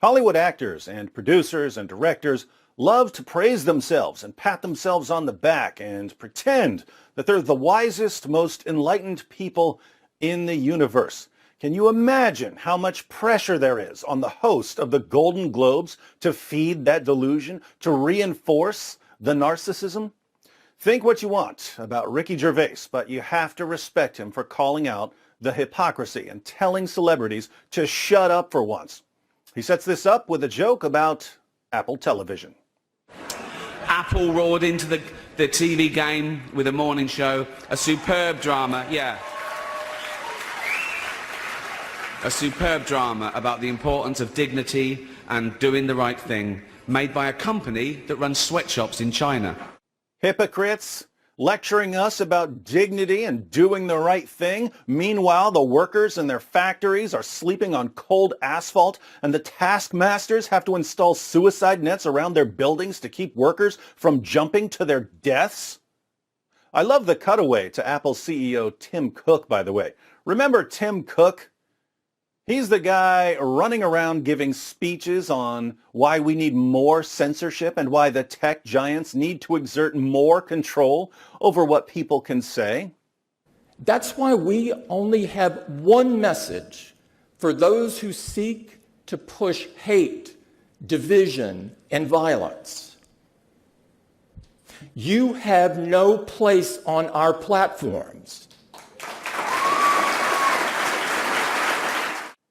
Hollywood actors and producers and directors love to praise themselves and pat themselves on the back and pretend that they're the wisest, most enlightened people in the universe. Can you imagine how much pressure there is on the host of the Golden Globes to feed that delusion, to reinforce the narcissism? Think what you want about Ricky Gervais, but you have to respect him for calling out the hypocrisy and telling celebrities to shut up for once. He sets this up with a joke about Apple Television. Apple roared into the TV game with a morning show, a superb drama, a superb drama about the importance of dignity and doing the right thing, made by a company that runs sweatshops in China. Hypocrites lecturing us about dignity and doing the right thing. Meanwhile, the workers in their factories are sleeping on cold asphalt, and the taskmasters have to install suicide nets around their buildings to keep workers from jumping to their deaths. I love the cutaway to Apple CEO Tim Cook, by the way. Remember Tim Cook? He's the guy running around giving speeches on why we need more censorship and why the tech giants need to exert more control over what people can say. That's why we only have one message for those who seek to push hate, division, and violence. You have no place on our platforms.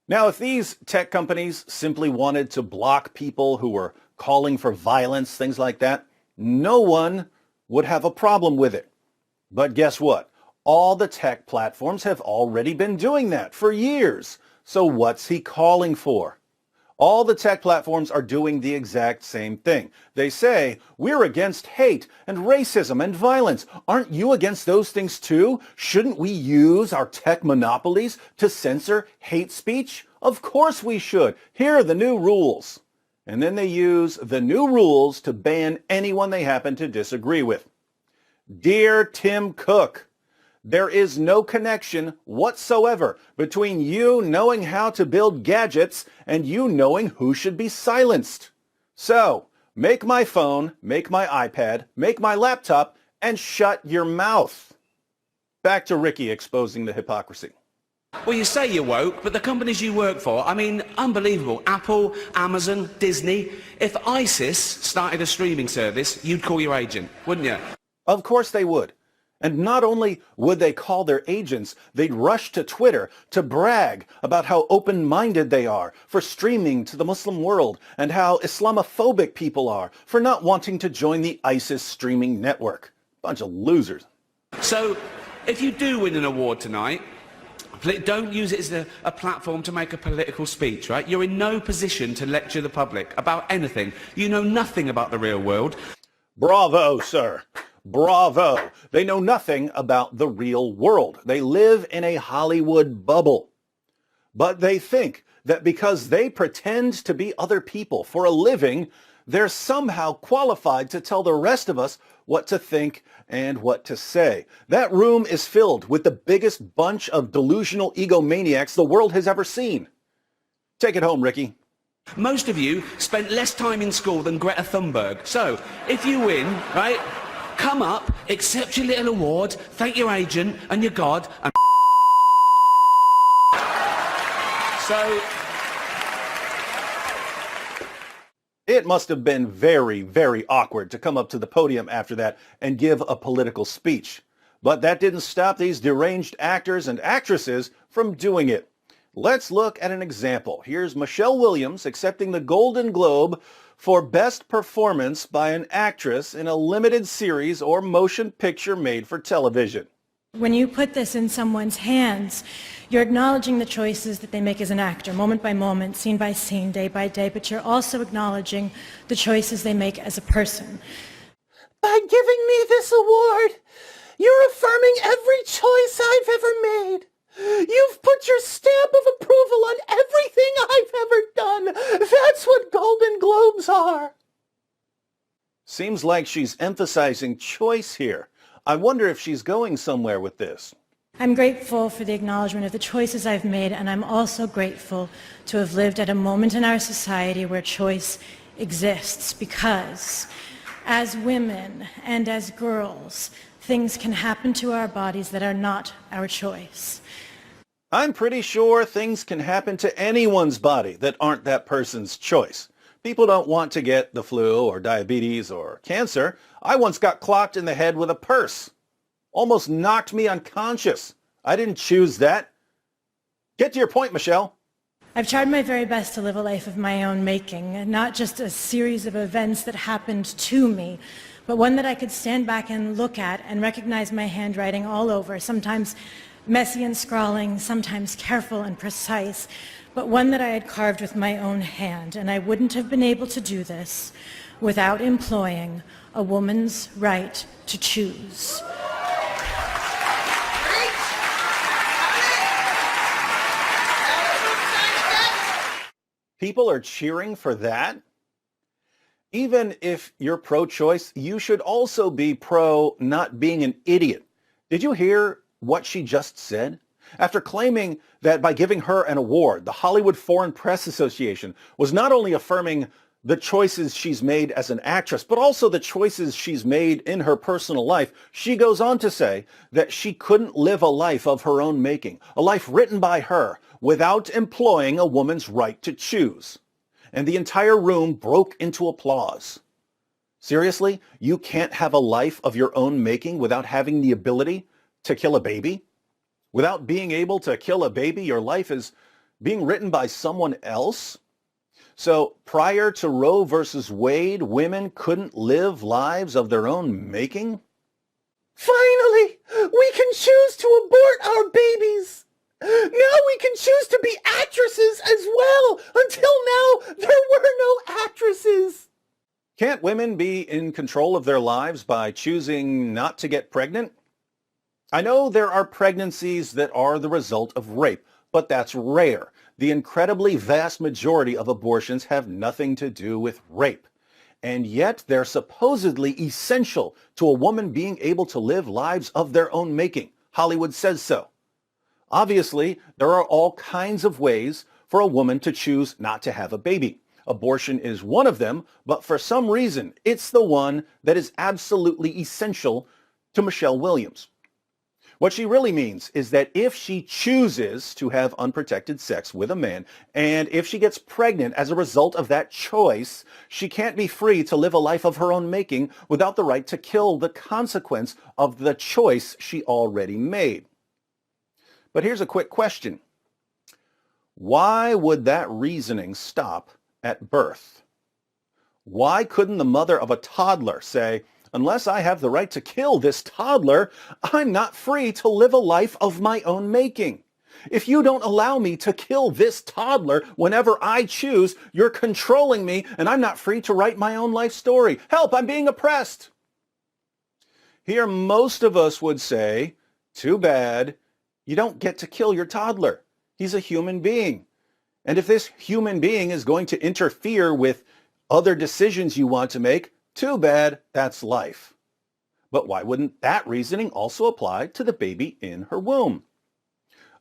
Now, if these tech companies simply wanted to block people who were calling for violence, things like that, no one would have a problem with it. But guess what? All the tech platforms have already been doing that for years. So what's he calling for? All the tech platforms are doing the exact same thing. They say, we're against hate and racism and violence. Aren't you against those things too? Shouldn't we use our tech monopolies to censor hate speech? Of course we should. Here are the new rules. And then they use the new rules to ban anyone they happen to disagree with. Dear Tim Cook, there is no connection whatsoever between you knowing how to build gadgets and you knowing who should be silenced. So, make my phone, make my iPad, make my laptop, and shut your mouth. Back to Ricky exposing the hypocrisy. Well, you say you're woke, but the companies you work for, I mean, unbelievable. Apple, Amazon, Disney. If ISIS started a streaming service, you'd call your agent, wouldn't you? Of course they would. And not only would they call their agents, they'd rush to Twitter to brag about how open-minded they are for streaming to the Muslim world and how Islamophobic people are for not wanting to join the ISIS streaming network. Bunch of losers. So, if you do win an award tonight, don't use it as a platform to make a political speech, right? You're in no position to lecture the public about anything. You know nothing about the real world. Bravo, sir. Bravo. They know nothing about the real world. They live in a Hollywood bubble. But they think that because they pretend to be other people for a living, they're somehow qualified to tell the rest of us what to think and what to say. That room is filled with the biggest bunch of delusional egomaniacs the world has ever seen. Take it home, Ricky. Most of you spent less time in school than Greta Thunberg. So, if you win, right, come up, accept your little award, thank your agent and your God, and so... It must have been very, very awkward to come up to the podium after that and give a political speech. But that didn't stop these deranged actors and actresses from doing it. Let's look at an example. Here's Michelle Williams accepting the Golden Globe for Best Performance by an Actress in a Limited Series or Motion Picture Made for Television. When you put this in someone's hands, you're acknowledging the choices that they make as an actor, moment by moment, scene by scene, day by day, but you're also acknowledging the choices they make as a person. By giving me this award, you're affirming every choice I've ever made. You've put your stamp of approval on everything I've ever done. That's what Golden Globes are. Seems like she's emphasizing choice here. I wonder if she's going somewhere with this. I'm grateful for the acknowledgement of the choices I've made, and I'm also grateful to have lived at a moment in our society where choice exists, because as women and as girls, things can happen to our bodies that are not our choice. I'm pretty sure things can happen to anyone's body that aren't that person's choice. People don't want to get the flu or diabetes or cancer. I once got clocked in the head with a purse. Almost knocked me unconscious. I didn't choose that. Get to your point, Michelle. I've tried my very best to live a life of my own making, not just a series of events that happened to me, but one that I could stand back and look at and recognize my handwriting all over, sometimes messy and scrawling, sometimes careful and precise, but one that I had carved with my own hand, and I wouldn't have been able to do this without employing a woman's right to choose. People are cheering for that? Even if you're pro-choice, you should also be pro not being an idiot. Did you hear what she just said? After claiming that by giving her an award, the Hollywood Foreign Press Association was not only affirming the choices she's made as an actress, but also the choices she's made in her personal life, she goes on to say that she couldn't live a life of her own making, a life written by her, without employing a woman's right to choose. And the entire room broke into applause. Seriously? You can't have a life of your own making without having the ability to kill a baby? Without being able to kill a baby, your life is being written by someone else? So prior to Roe versus Wade, women couldn't live lives of their own making? Finally, we can choose to abort our babies. Now we can choose to be actresses as well. Until now, there were no actresses. Can't women be in control of their lives by choosing not to get pregnant? I know there are pregnancies that are the result of rape, but that's rare. The incredibly vast majority of abortions have nothing to do with rape. And yet they're supposedly essential to a woman being able to live lives of their own making. Hollywood says so. Obviously, there are all kinds of ways for a woman to choose not to have a baby. Abortion is one of them, but for some reason, it's the one that is absolutely essential to Michelle Williams. What she really means is that if she chooses to have unprotected sex with a man, and if she gets pregnant as a result of that choice, she can't be free to live a life of her own making without the right to kill the consequence of the choice she already made. But here's a quick question. Why would that reasoning stop at birth? Why couldn't the mother of a toddler say, unless I have the right to kill this toddler, I'm not free to live a life of my own making? If you don't allow me to kill this toddler whenever I choose, you're controlling me and I'm not free to write my own life story. Help, I'm being oppressed. Here, most of us would say, too bad, you don't get to kill your toddler. He's a human being. And if this human being is going to interfere with other decisions you want to make, too bad, that's life. But why wouldn't that reasoning also apply to the baby in her womb?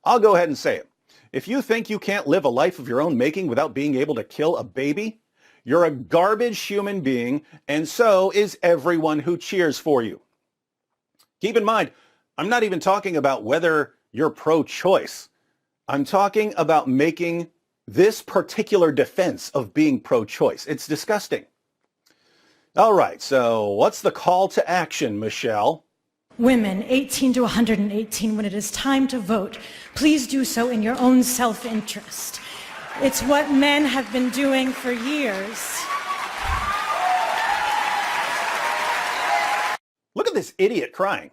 I'll go ahead and say it. If you think you can't live a life of your own making without being able to kill a baby, you're a garbage human being, and so is everyone who cheers for you. Keep in mind, I'm not even talking about whether you're pro-choice. I'm talking about making this particular defense of being pro-choice. It's disgusting. All right, so what's the call to action, Michelle? Women 18 to 118, when it is time to vote, please do so in your own self-interest. It's what men have been doing for years. Look at this idiot crying.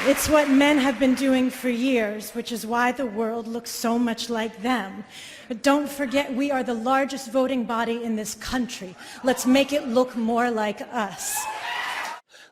It's what men have been doing for years, which is why the world looks so much like them. But don't forget, we are the largest voting body in this country. Let's make it look more like us.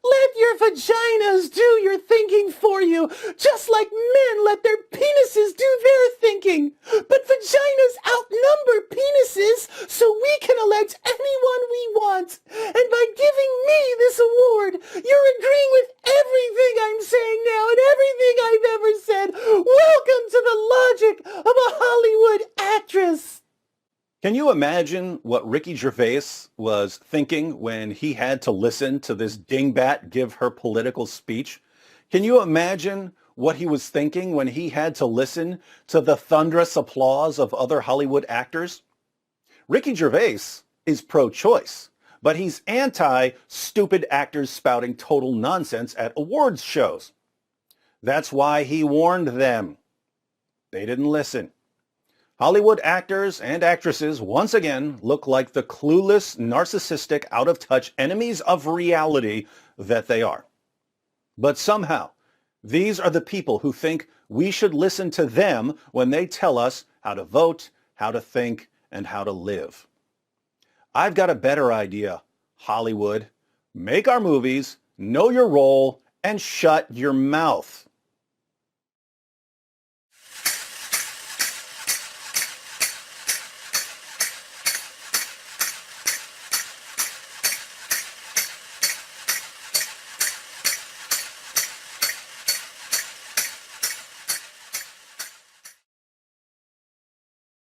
Let your vaginas do your thinking for you, just like men let their penises do their thinking. But vaginas outnumber penises, so we can elect anyone we want. And by giving me this award, you're agreeing with everything I'm saying now and everything I've ever said. Welcome to the logic of a Hollywood actress. Can you imagine what Ricky Gervais was thinking when he had to listen to this dingbat give her political speech? Can you imagine what he was thinking when he had to listen to the thunderous applause of other Hollywood actors? Ricky Gervais is pro-choice, but he's anti-stupid actors spouting total nonsense at awards shows. That's why he warned them. They didn't listen. Hollywood actors and actresses once again look like the clueless, narcissistic, out-of-touch enemies of reality that they are. But somehow, these are the people who think we should listen to them when they tell us how to vote, how to think, and how to live. I've got a better idea, Hollywood. Make our movies, know your role, and shut your mouth.